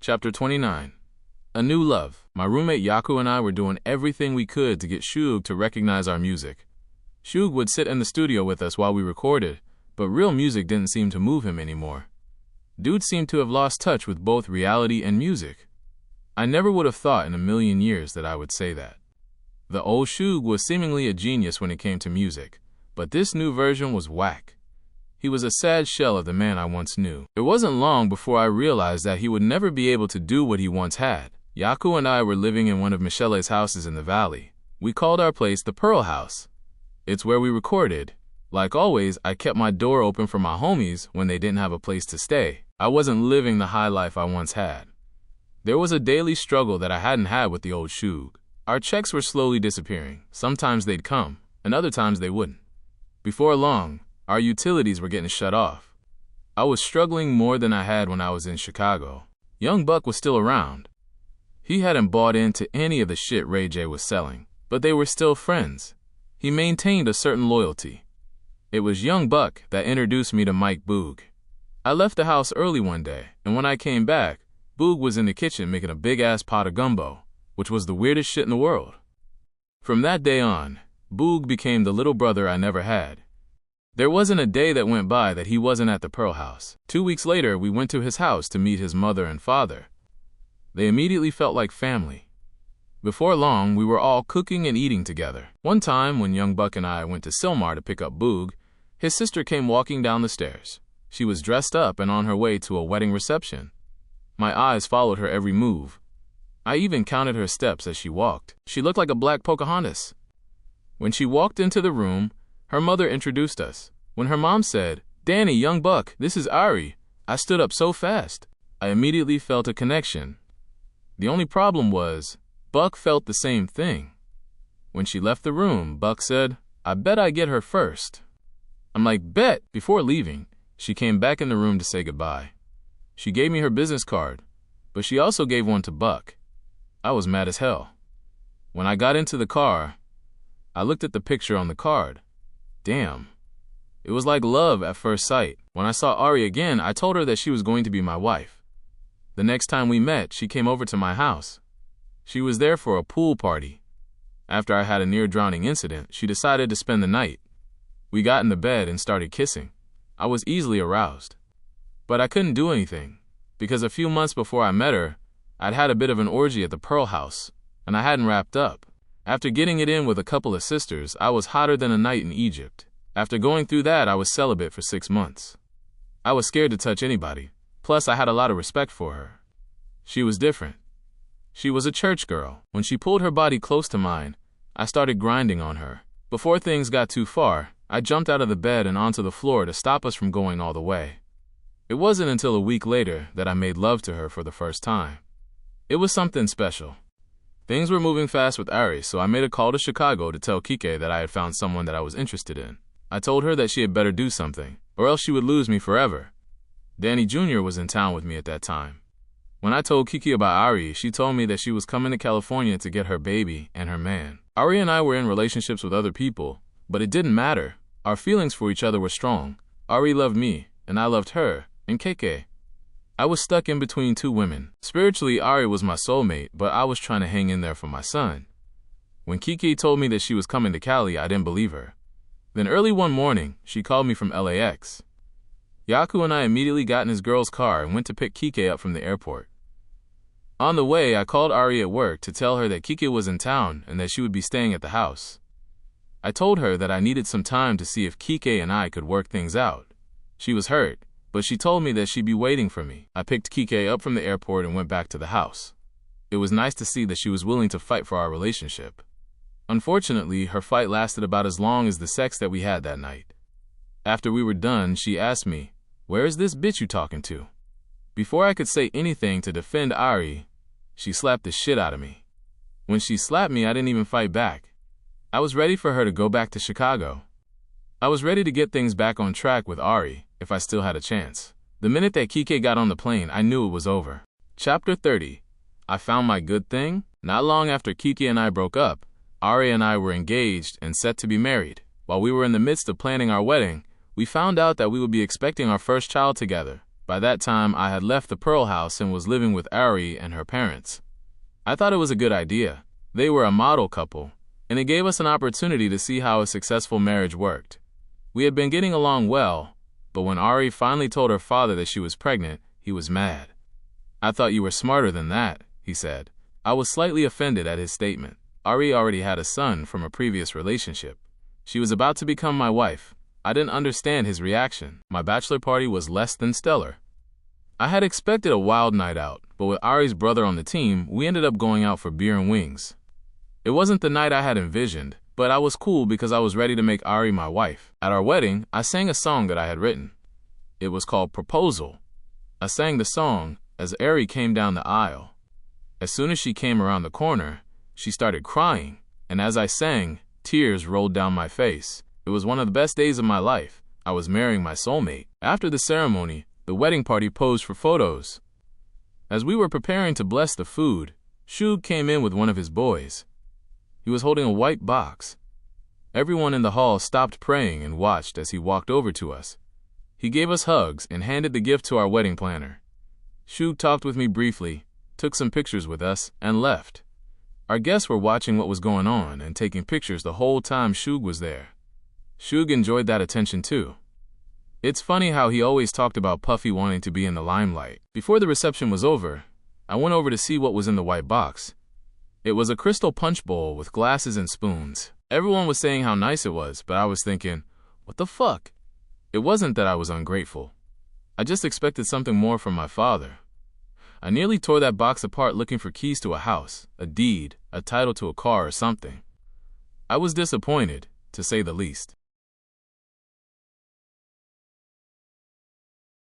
Chapter 29. A New Love. My roommate Yaku and I were doing everything we could to get Shug to recognize our music. Shug would sit in the studio with us while we recorded, but real music didn't seem to move him anymore. Dude seemed to have lost touch with both reality and music. I never would have thought in a million years that I would say that. The old Shug was seemingly a genius when it came to music, but this new version was whack. He was a sad shell of the man I once knew. It wasn't long before I realized that he would never be able to do what he once had. Yaku and I were living in one of Michele's houses in the valley. We called our place the Pearl House. It's where we recorded. Like always, I kept my door open for my homies when they didn't have a place to stay. I wasn't living the high life I once had. There was a daily struggle that I hadn't had with the old Shug. Our checks were slowly disappearing. Sometimes they'd come, and other times they wouldn't. Before long, our utilities were getting shut off. I was struggling more than I had when I was in Chicago. Young Buck was still around. He hadn't bought into any of the shit Ray J was selling, but they were still friends. He maintained a certain loyalty. It was Young Buck that introduced me to Mike Boog. I left the house early one day, and when I came back, Boog was in the kitchen making a big-ass pot of gumbo, which was the weirdest shit in the world. From that day on, Boog became the little brother I never had. There wasn't a day that went by that he wasn't at the Pearl House. 2 weeks later, we went to his house to meet his mother and father. They immediately felt like family. Before long, we were all cooking and eating together. One time, when Young Buck and I went to Sylmar to pick up Boog, his sister came walking down the stairs. She was dressed up and on her way to a wedding reception. My eyes followed her every move. I even counted her steps as she walked. She looked like a black Pocahontas. When she walked into the room, her mother introduced us. When her mom said, "Danny, Young Buck, this is Ari," I stood up so fast. I immediately felt a connection. The only problem was, Buck felt the same thing. When she left the room, Buck said, "I bet I get her first." I'm like, "Bet." Before leaving, she came back in the room to say goodbye. She gave me her business card, but she also gave one to Buck. I was mad as hell. When I got into the car, I looked at the picture on the card. Damn. It was like love at first sight. When I saw Ari again, I told her that she was going to be my wife. The next time we met, she came over to my house. She was there for a pool party. After I had a near-drowning incident, she decided to spend the night. We got in the bed and started kissing. I was easily aroused. But I couldn't do anything, because a few months before I met her, I'd had a bit of an orgy at the Pearl House, and I hadn't wrapped up. After getting it in with a couple of sisters, I was hotter than a night in Egypt. After going through that, I was celibate for 6 months. I was scared to touch anybody. Plus, I had a lot of respect for her. She was different. She was a church girl. When she pulled her body close to mine, I started grinding on her. Before things got too far, I jumped out of the bed and onto the floor to stop us from going all the way. It wasn't until a week later that I made love to her for the first time. It was something special. Things were moving fast with Ari, so I made a call to Chicago to tell Kike that I had found someone that I was interested in. I told her that she had better do something, or else she would lose me forever. Danny Jr. was in town with me at that time. When I told Kiki about Ari, she told me that she was coming to California to get her baby and her man. Ari and I were in relationships with other people, but it didn't matter. Our feelings for each other were strong. Ari loved me, and I loved her, and Keke. I was stuck in between two women. Spiritually, Ari was my soulmate, but I was trying to hang in there for my son. When Kiki told me that she was coming to Cali, I didn't believe her. Then early one morning, she called me from LAX. Yaku and I immediately got in his girl's car and went to pick Kike up from the airport. On the way, I called Ari at work to tell her that Kike was in town and that she would be staying at the house. I told her that I needed some time to see if Kike and I could work things out. She was hurt, but she told me that she'd be waiting for me. I picked Kike up from the airport and went back to the house. It was nice to see that she was willing to fight for our relationship. Unfortunately, her fight lasted about as long as the sex that we had that night. After we were done, she asked me, "Where is this bitch you talking to?" Before I could say anything to defend Ari, she slapped the shit out of me. When she slapped me, I didn't even fight back. I was ready for her to go back to Chicago. I was ready to get things back on track with Ari, if I still had a chance. The minute that Kike got on the plane, I knew it was over. Chapter 30. I found my good thing. Not long after Kike and I broke up, Ari and I were engaged and set to be married. While we were in the midst of planning our wedding, we found out that we would be expecting our first child together. By that time, I had left the Pearl House and was living with Ari and her parents. I thought it was a good idea. They were a model couple, and it gave us an opportunity to see how a successful marriage worked. We had been getting along well, but when Ari finally told her father that she was pregnant, he was mad. "I thought you were smarter than that," he said. I was slightly offended at his statement. Ari already had a son from a previous relationship. She was about to become my wife. I didn't understand his reaction. My bachelor party was less than stellar. I had expected a wild night out, but with Ari's brother on the team, we ended up going out for beer and wings. It wasn't the night I had envisioned, but I was cool because I was ready to make Ari my wife. At our wedding, I sang a song that I had written. It was called Proposal. I sang the song as Ari came down the aisle. As soon as she came around the corner, she started crying, and as I sang, tears rolled down my face. It was one of the best days of my life. I was marrying my soulmate. After the ceremony, the wedding party posed for photos. As we were preparing to bless the food, Shug came in with one of his boys. He was holding a white box. Everyone in the hall stopped praying and watched as he walked over to us. He gave us hugs and handed the gift to our wedding planner. Shug talked with me briefly, took some pictures with us, and left. Our guests were watching what was going on and taking pictures the whole time Shug was there. Shug enjoyed that attention too. It's funny how he always talked about Puffy wanting to be in the limelight. Before the reception was over, I went over to see what was in the white box. It was a crystal punch bowl with glasses and spoons. Everyone was saying how nice it was, but I was thinking, what the fuck? It wasn't that I was ungrateful. I just expected something more from my father. I nearly tore that box apart looking for keys to a house, a deed, a title to a car or something. I was disappointed, to say the least.